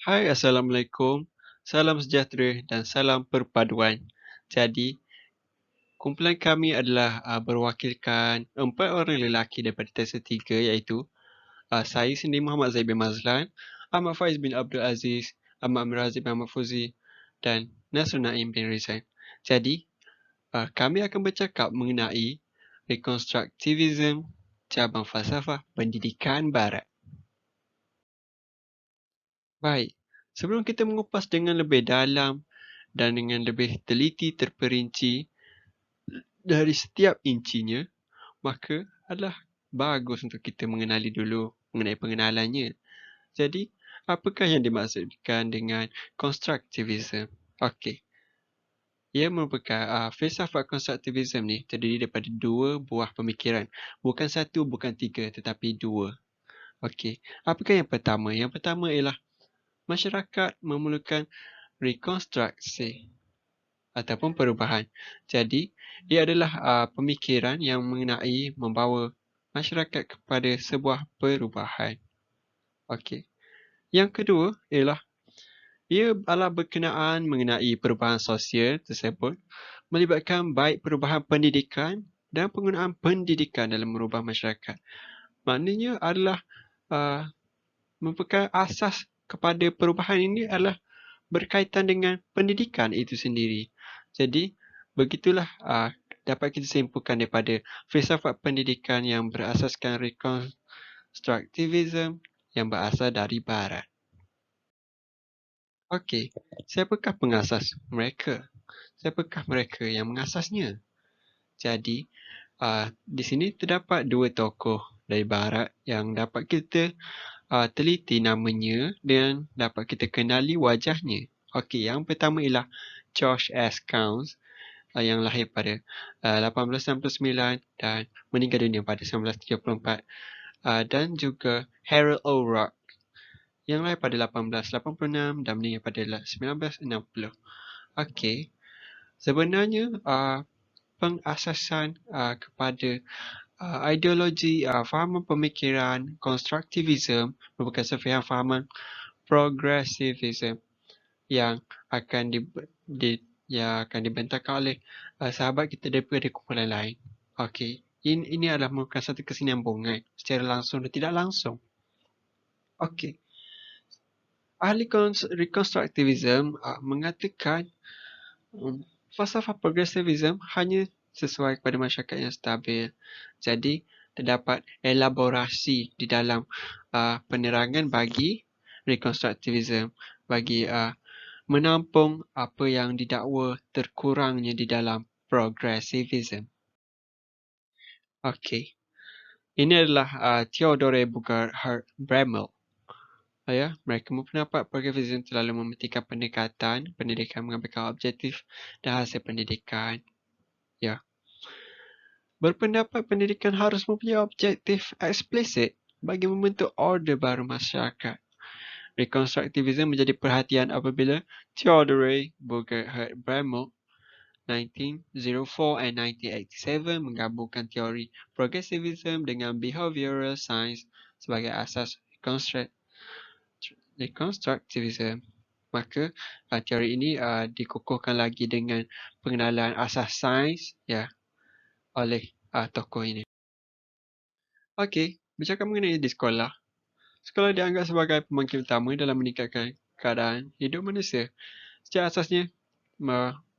Hai, Assalamualaikum. Salam sejahtera dan salam perpaduan. Jadi, kumpulan kami adalah berwakilkan 4 orang lelaki daripada Tesa 3 iaitu saya sendiri Muhammad Zaid bin Mazlan, Ahmad Faiz bin Abdul Aziz, Ahmad Amir Razif bin Ahmad Fuzi dan Nasrul Naim bin Rizal. Jadi, kami akan bercakap mengenai rekonstruktivism cabang falsafah pendidikan barat. Baik, sebelum kita mengupas dengan lebih dalam dan dengan lebih teliti terperinci dari setiap incinya, maka adalah bagus untuk kita mengenali dulu mengenai pengenalannya. Jadi, apakah yang dimaksudkan dengan constructivism? Okey, ia merupakan filsafat constructivism ni terdiri daripada 2 buah pemikiran. Bukan 1, bukan 3, tetapi 2. Okey, apakah yang pertama? Yang pertama ialah masyarakat memerlukan rekonstruksi ataupun perubahan. Jadi, ia adalah pemikiran yang mengenai membawa masyarakat kepada sebuah perubahan. Okey. Yang kedua ialah ia adalah berkenaan mengenai perubahan sosial tersebut melibatkan baik perubahan pendidikan dan penggunaan pendidikan dalam merubah masyarakat. Maknanya adalah merupakan asas kepada perubahan ini adalah berkaitan dengan pendidikan itu sendiri. Jadi, begitulah dapat kita simpulkan daripada filsafat pendidikan yang berasaskan rekonstruktivism yang berasal dari Barat. Okey, siapakah pengasas mereka? Siapakah mereka yang mengasasnya? Jadi, di sini terdapat 2 tokoh dari Barat yang dapat kita teliti namanya dan dapat kita kenali wajahnya. Okey, yang pertama ialah George S. Counts yang lahir pada 1869 dan meninggal dunia pada 1934 dan juga Harold O'Rourke yang lahir pada 1886 dan meninggal pada 1960. Okey, sebenarnya pengasasan kepada ideologi fahaman pemikiran konstruktivism merupakan sefian fahaman progressivism yang akan dibentangkan oleh sahabat kita daripada kumpulan lain. Okey, ini adalah merupakan satu kesinambungan secara langsung dan tidak langsung. Okey, ahli rekonstruktivism mengatakan falsafah progressivism hanya sesuai kepada masyarakat yang stabil. Jadi, terdapat elaborasi di dalam penerangan bagi rekonstruktivism, bagi menampung apa yang didakwa terkurangnya di dalam progressivism. Okey, ini adalah Theodore Burgerhard Bramel. Mereka berpendapat progressivism terlalu mementingkan pendekatan pendidikan mengambilkan objektif dan hasil pendidikan. Berpendapat pendidikan harus mempunyai objektif eksplisit bagi membentuk order baru masyarakat. Rekonstruktivism menjadi perhatian apabila Theodore Burgerhard Bramel 1904 and 1987 menggabungkan teori progressivism dengan behavioral science sebagai asas rekonstruktivism. Maka teori ini dikukuhkan lagi dengan pengenalan asas sains oleh tokoh ini. Okey, bercakap mengenai di sekolah. Sekolah dianggap sebagai pembangkit utama dalam meningkatkan keadaan hidup manusia. Secara asasnya,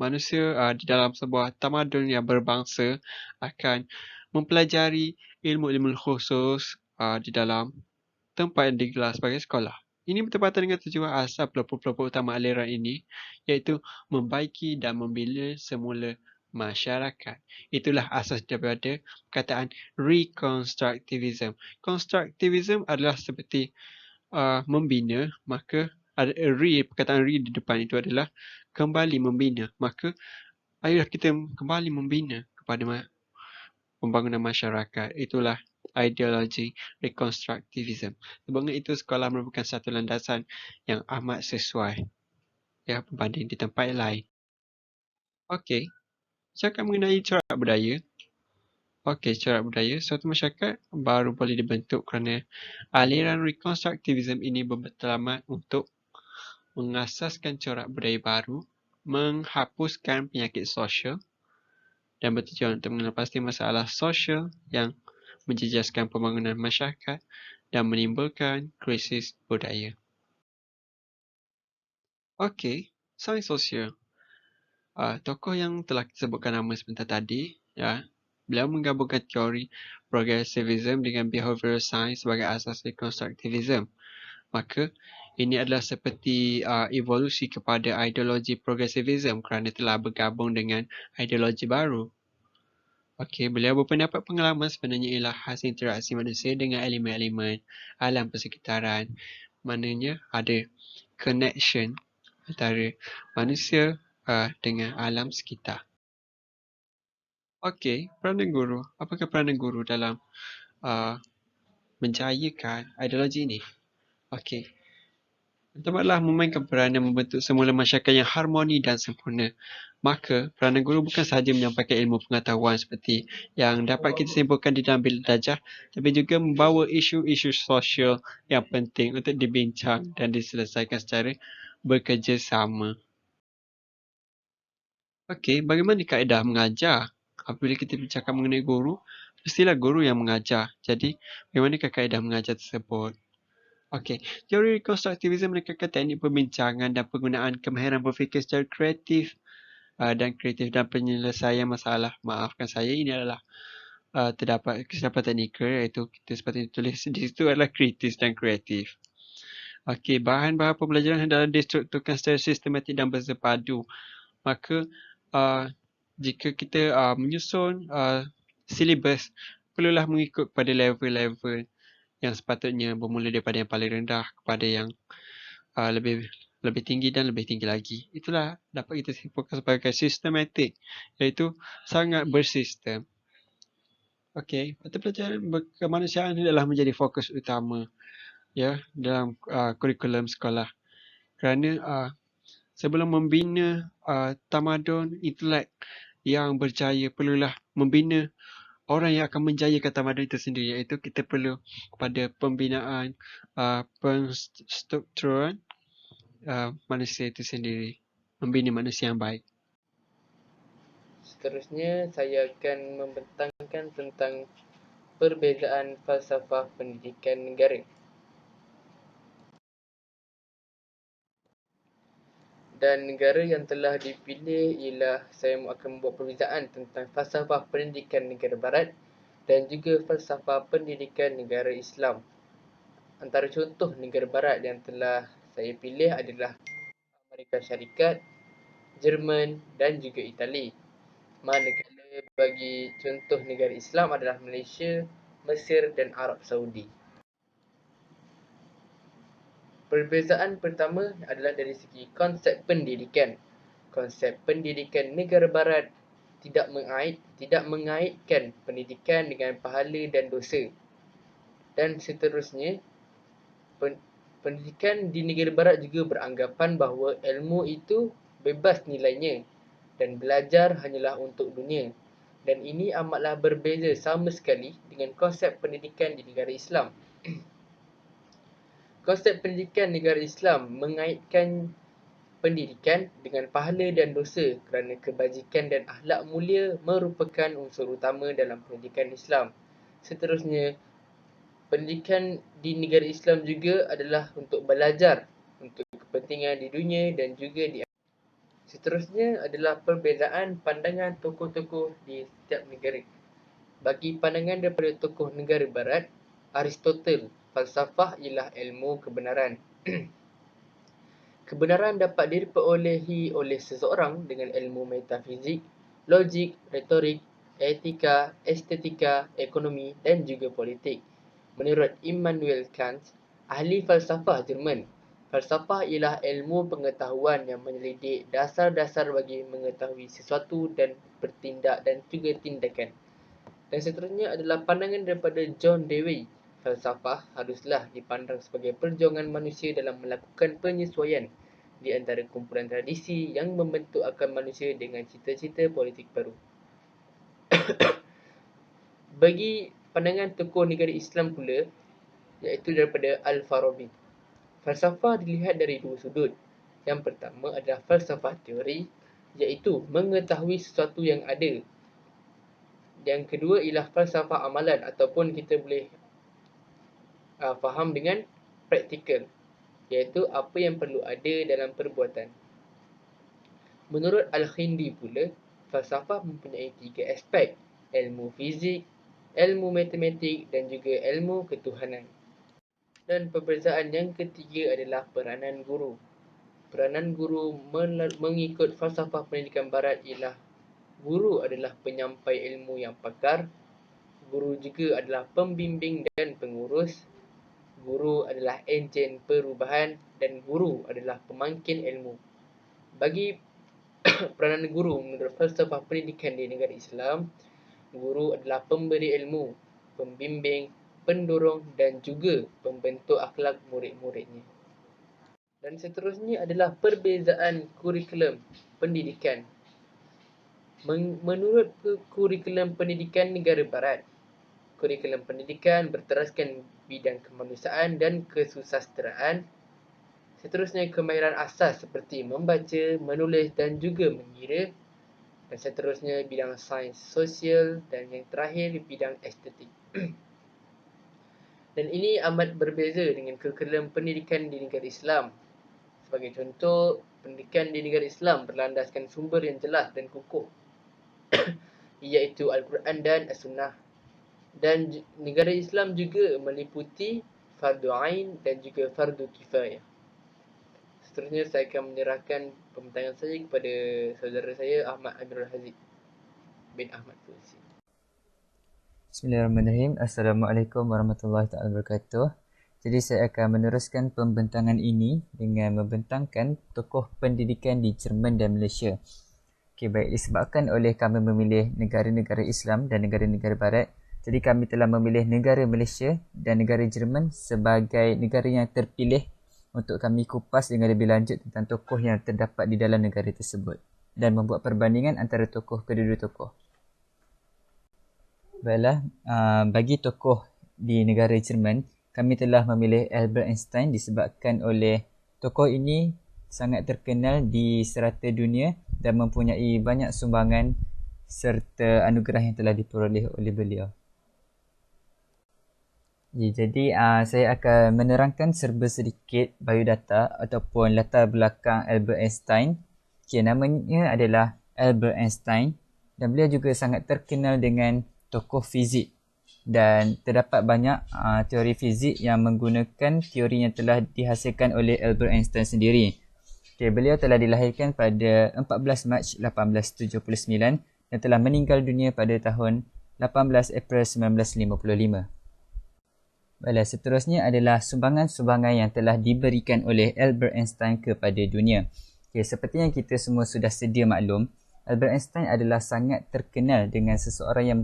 manusia di dalam sebuah tamadun yang berbangsa akan mempelajari ilmu-ilmu khusus di dalam tempat yang digelar sebagai sekolah. Ini bertepatan dengan tujuan asal pelopor-pelopor utama aliran ini, iaitu membaiki dan membina semula masyarakat. Itulah asas daripada perkataan rekonstruktivism. Konstruktivism adalah seperti membina, maka ada perkataan re di depan itu adalah kembali membina. Maka ayolah kita kembali membina kepada pembangunan masyarakat. Itulah ideologi rekonstruktivism. Sebabnya itu sekolah merupakan satu landasan yang amat sesuai berbanding di tempat lain. Okey, cakap mengenai corak budaya. Okey, corak budaya suatu masyarakat baru boleh dibentuk kerana aliran rekonstruktivism ini bermatlamat untuk mengasaskan corak budaya baru, menghapuskan penyakit sosial dan bertujuan untuk mengatasi masalah sosial yang menjejaskan pembangunan masyarakat dan menimbulkan krisis budaya. Okey, sains sosial. Tokoh yang telah disebutkan nama sebentar tadi, ya, beliau menggabungkan teori progressivism dengan behavioral science sebagai asas rekonstruktivism. Maka, ini adalah seperti evolusi kepada ideologi progressivism kerana telah bergabung dengan ideologi baru. Okey, beliau berpendapat pengalaman sebenarnya ialah hasil interaksi manusia dengan elemen-elemen alam persekitaran. Maknanya ada connection antara manusia dengan alam sekitar. Okey, peranan guru. Apakah peranan guru dalam menjayakan ideologi ini? Okey. Telah memainkan peranan membentuk semula masyarakat yang harmoni dan sempurna. Maka, peranan guru bukan sahaja menyampaikan ilmu pengetahuan seperti yang dapat kita simpulkan di dalam bilik darjah, tapi juga membawa isu-isu sosial yang penting untuk dibincang dan diselesaikan secara bekerjasama. Okey, bagaimana kaedah mengajar? Apabila kita bercakap mengenai guru, mestilah guru yang mengajar. Jadi, bagaimanakah kaedah mengajar tersebut? Okey, teori rekonstruktivisme menekankan teknik perbincangan dan penggunaan kemahiran berfikir secara kreatif dan penyelesaian masalah. Maafkan saya, ini adalah terdapat kesilapan teknikal iaitu kita seperti tulis di situ adalah kritis dan kreatif. Okey, bahan-bahan pembelajaran hendaklah distrukturkan secara sistematik dan bersepadu. Maka, jika kita menyusun silibus, perlulah mengikut pada level-level yang sepatutnya bermula daripada yang paling rendah kepada yang lebih tinggi dan lebih tinggi lagi. Itulah dapat kita simpulkan sebagai sistematik, iaitu sangat bersistem. Okey, mata pelajaran kemanusiaan adalah menjadi fokus utama ya dalam kurikulum sekolah. Kerana sebelum membina tamadun intelek yang berjaya, perlulah membina orang yang akan menjayakan tamadun itu sendiri, iaitu kita perlu pada pembinaan penstrukturan manusia itu sendiri, membina manusia yang baik. Seterusnya, saya akan membentangkan tentang perbezaan falsafah pendidikan negara. Dan negara yang telah dipilih ialah saya akan membuat perbezaan tentang falsafah pendidikan negara barat dan juga falsafah pendidikan negara Islam. Antara contoh negara barat yang telah saya pilih adalah Amerika Syarikat, Jerman dan juga Itali. Manakala bagi contoh negara Islam adalah Malaysia, Mesir dan Arab Saudi. Perbezaan pertama adalah dari segi konsep pendidikan. Konsep pendidikan negara barat tidak mengaitkan pendidikan dengan pahala dan dosa. Dan seterusnya, pendidikan di negara barat juga beranggapan bahawa ilmu itu bebas nilainya dan belajar hanyalah untuk dunia. Dan ini amatlah berbeza sama sekali dengan konsep pendidikan di negara Islam. Konsep pendidikan negara Islam mengaitkan pendidikan dengan pahala dan dosa kerana kebajikan dan akhlak mulia merupakan unsur utama dalam pendidikan Islam. Seterusnya, pendidikan di negara Islam juga adalah untuk belajar untuk kepentingan di dunia dan juga di akhirat. Seterusnya adalah perbezaan pandangan tokoh-tokoh di setiap negara. Bagi pandangan daripada tokoh negara barat, Aristotle, falsafah ialah ilmu kebenaran. Kebenaran dapat diperolehi oleh seseorang dengan ilmu metafizik, logik, retorik, etika, estetika, ekonomi dan juga politik. Menurut Immanuel Kant, ahli falsafah Jerman, falsafah ialah ilmu pengetahuan yang menyelidik dasar-dasar bagi mengetahui sesuatu dan bertindak dan juga tindakan. Dan seterusnya adalah pandangan daripada John Dewey. Falsafah haruslah dipandang sebagai perjuangan manusia dalam melakukan penyesuaian di antara kumpulan tradisi yang membentuk akal manusia dengan cita-cita politik baru. Bagi pandangan tokoh negara Islam pula, iaitu daripada Al-Farabi, falsafah dilihat dari dua sudut. Yang pertama adalah falsafah teori, iaitu mengetahui sesuatu yang ada. Yang kedua ialah falsafah amalan, ataupun kita boleh faham dengan praktikal, iaitu apa yang perlu ada dalam perbuatan. Menurut Al-Khindi pula, falsafah mempunyai 3 aspek: ilmu fizik, ilmu matematik dan juga ilmu ketuhanan. Dan perbezaan yang ketiga adalah peranan guru. Peranan guru mengikut falsafah pendidikan barat ialah guru adalah penyampai ilmu yang pakar, guru juga adalah pembimbing dan pengurus, guru adalah enjin perubahan dan guru adalah pemangkin ilmu. Bagi peranan guru menurut falsafah pendidikan di negara Islam, guru adalah pemberi ilmu, pembimbing, pendorong dan juga pembentuk akhlak murid-muridnya. Dan seterusnya adalah perbezaan kurikulum pendidikan. Menurut kurikulum pendidikan negara barat, kurikulum pendidikan berteraskan bidang kemanusiaan dan kesusasteraan. Seterusnya kemahiran asas seperti membaca, menulis dan juga mengira. Dan seterusnya bidang sains sosial dan yang terakhir bidang estetik. Dan ini amat berbeza dengan kurikulum pendidikan di negara Islam. Sebagai contoh, pendidikan di negara Islam berlandaskan sumber yang jelas dan kukuh, iaitu Al-Quran dan As-Sunnah. Dan negara Islam juga meliputi fardu ain dan juga fardu kifayah. Seterusnya saya akan menyerahkan pembintangan saya kepada saudara saya Ahmad Amirul Haziq bin Ahmad Fauzi. Bismillahirrahmanirrahim. Assalamualaikum warahmatullahi wabarakatuh. Jadi saya akan meneruskan pembentangan ini dengan membentangkan tokoh pendidikan di Jerman dan Malaysia. Baik, disebabkan oleh kami memilih negara-negara Islam dan negara-negara Barat, jadi kami telah memilih negara Malaysia dan negara Jerman sebagai negara yang terpilih untuk kami kupas dengan lebih lanjut tentang tokoh yang terdapat di dalam negara tersebut dan membuat perbandingan antara tokoh kedua-dua tokoh. Baiklah, bagi tokoh di negara Jerman, kami telah memilih Albert Einstein disebabkan oleh tokoh ini sangat terkenal di serata dunia dan mempunyai banyak sumbangan serta anugerah yang telah diperoleh oleh beliau. Jadi saya akan menerangkan serba sedikit biodata ataupun latar belakang Albert Einstein. Namanya adalah Albert Einstein dan beliau juga sangat terkenal dengan tokoh fizik. Dan terdapat banyak teori fizik yang menggunakan teori yang telah dihasilkan oleh Albert Einstein sendiri. Beliau telah dilahirkan pada 14 Mac 1879 dan telah meninggal dunia pada tahun 18 April 1955. Baiklah, seterusnya adalah sumbangan-sumbangan yang telah diberikan oleh Albert Einstein kepada dunia. Seperti yang kita semua sudah sedia maklum, Albert Einstein adalah sangat terkenal dengan seseorang yang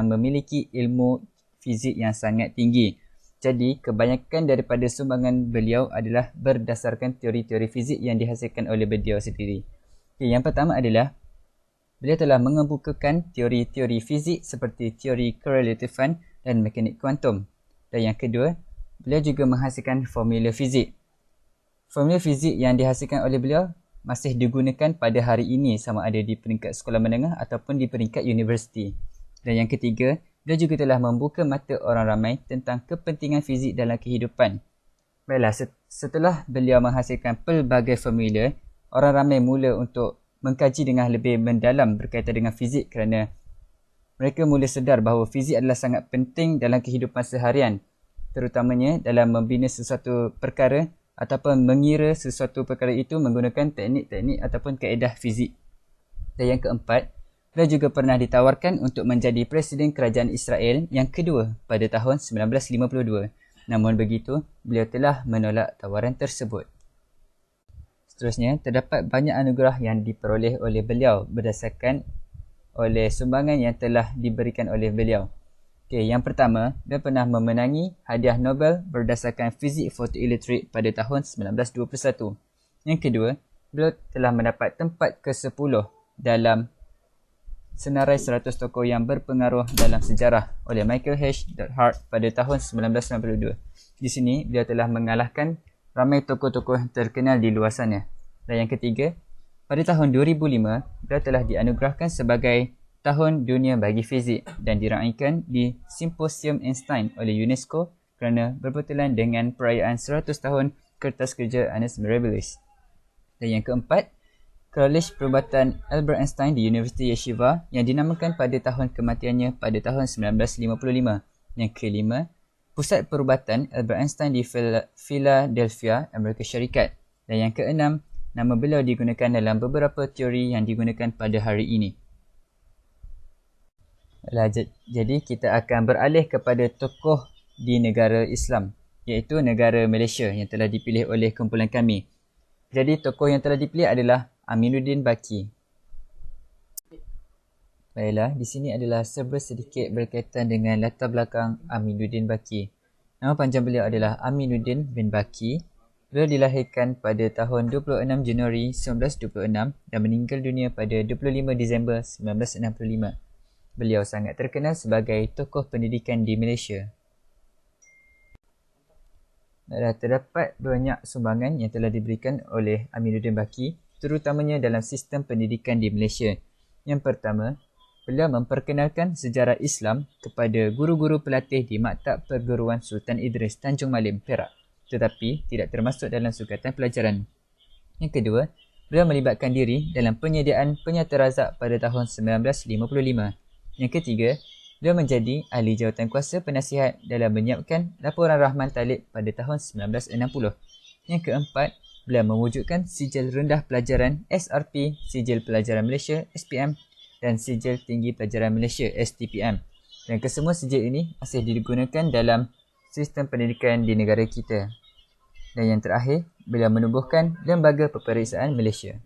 memiliki ilmu fizik yang sangat tinggi. Jadi, kebanyakan daripada sumbangan beliau adalah berdasarkan teori-teori fizik yang dihasilkan oleh beliau sendiri. Yang pertama adalah, beliau telah mengemukakan teori-teori fizik seperti teori kerelatifan dan mekanik kuantum. Dan yang kedua, beliau juga menghasilkan formula fizik. Formula fizik yang dihasilkan oleh beliau masih digunakan pada hari ini sama ada di peringkat sekolah menengah ataupun di peringkat universiti. Dan yang ketiga, dia juga telah membuka mata orang ramai tentang kepentingan fizik dalam kehidupan. Baiklah, setelah beliau menghasilkan pelbagai formula, orang ramai mula untuk mengkaji dengan lebih mendalam berkaitan dengan fizik kerana mereka mula sedar bahawa fizik adalah sangat penting dalam kehidupan seharian, terutamanya dalam membina sesuatu perkara ataupun mengira sesuatu perkara itu menggunakan teknik-teknik ataupun kaedah fizik. Dan yang keempat, beliau juga pernah ditawarkan untuk menjadi Presiden Kerajaan Israel yang kedua pada tahun 1952. Namun begitu, beliau telah menolak tawaran tersebut. Seterusnya, terdapat banyak anugerah yang diperoleh oleh beliau berdasarkan oleh sumbangan yang telah diberikan oleh beliau. Yang pertama, dia pernah memenangi hadiah Nobel berdasarkan fizik fotoelektrik pada tahun 1921. Yang kedua, beliau telah mendapat tempat ke-10 dalam senarai 100 tokoh yang berpengaruh dalam sejarah oleh Michael H. Hart pada tahun 1992. Di sini, beliau telah mengalahkan ramai tokoh-tokoh terkenal di luar sana. Dan yang ketiga, pada tahun 2005, beliau telah dianugerahkan sebagai Tahun Dunia bagi Fizik dan diraikan di Simposium Einstein oleh UNESCO kerana berbetulan dengan perayaan 100 tahun kertas kerja Ernest Mirabilis. Dan yang keempat, College Perubatan Albert Einstein di Universiti Yeshiva yang dinamakan pada tahun kematiannya pada tahun 1955. Yang kelima, Pusat Perubatan Albert Einstein di Philadelphia, Amerika Syarikat. Dan yang keenam, nama beliau digunakan dalam beberapa teori yang digunakan pada hari ini. Jadi kita akan beralih kepada tokoh di negara Islam, iaitu negara Malaysia yang telah dipilih oleh kumpulan kami. Jadi tokoh yang telah dipilih adalah Aminuddin Baki. Baiklah, di sini adalah serba sedikit berkaitan dengan latar belakang Aminuddin Baki. Nama panjang beliau adalah Aminuddin bin Baki. Beliau dilahirkan pada tahun 26 Januari 1926 dan meninggal dunia pada 25 Disember 1965. Beliau sangat terkenal sebagai tokoh pendidikan di Malaysia. Terdapat banyak sumbangan yang telah diberikan oleh Aminuddin Baki, terutamanya dalam sistem pendidikan di Malaysia. Yang pertama, beliau memperkenalkan sejarah Islam kepada guru-guru pelatih di Maktab Perguruan Sultan Idris, Tanjung Malim, Perak, tetapi tidak termasuk dalam sukatan pelajaran. Yang kedua, beliau melibatkan diri dalam penyediaan penyata razak pada tahun 1955. Yang ketiga, beliau menjadi ahli jawatan kuasa penasihat dalam menyiapkan laporan Rahman Talib pada tahun 1960. Yang keempat, beliau mewujudkan sijil rendah pelajaran SRP, Sijil Pelajaran Malaysia SPM dan Sijil Tinggi Pelajaran Malaysia STPM. Dan kesemua sijil ini masih digunakan dalam sistem pendidikan di negara kita. Dan yang terakhir, beliau menubuhkan Lembaga Peperiksaan Malaysia.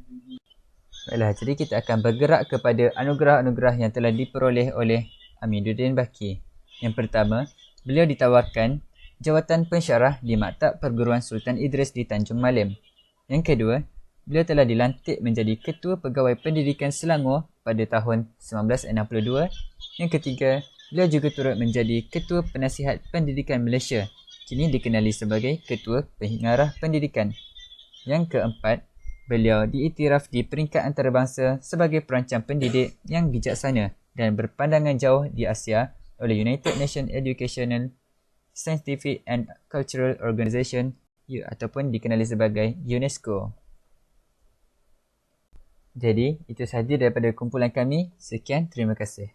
Baiklah, jadi kita akan bergerak kepada anugerah-anugerah yang telah diperoleh oleh Aminuddin Baki. Yang pertama, beliau ditawarkan jawatan pensyarah di Maktab Perguruan Sultan Idris di Tanjung Malim. Yang kedua, beliau telah dilantik menjadi Ketua Pegawai Pendidikan Selangor pada tahun 1962. Yang ketiga, beliau juga turut menjadi Ketua Penasihat Pendidikan Malaysia, kini dikenali sebagai Ketua Pengarah Pendidikan. Yang keempat, beliau diiktiraf di peringkat antarabangsa sebagai perancang pendidik yang bijaksana dan berpandangan jauh di Asia oleh United Nations Educational, Scientific and Cultural Organization ataupun dikenali sebagai UNESCO. Jadi, itu sahaja daripada kumpulan kami. Sekian, terima kasih.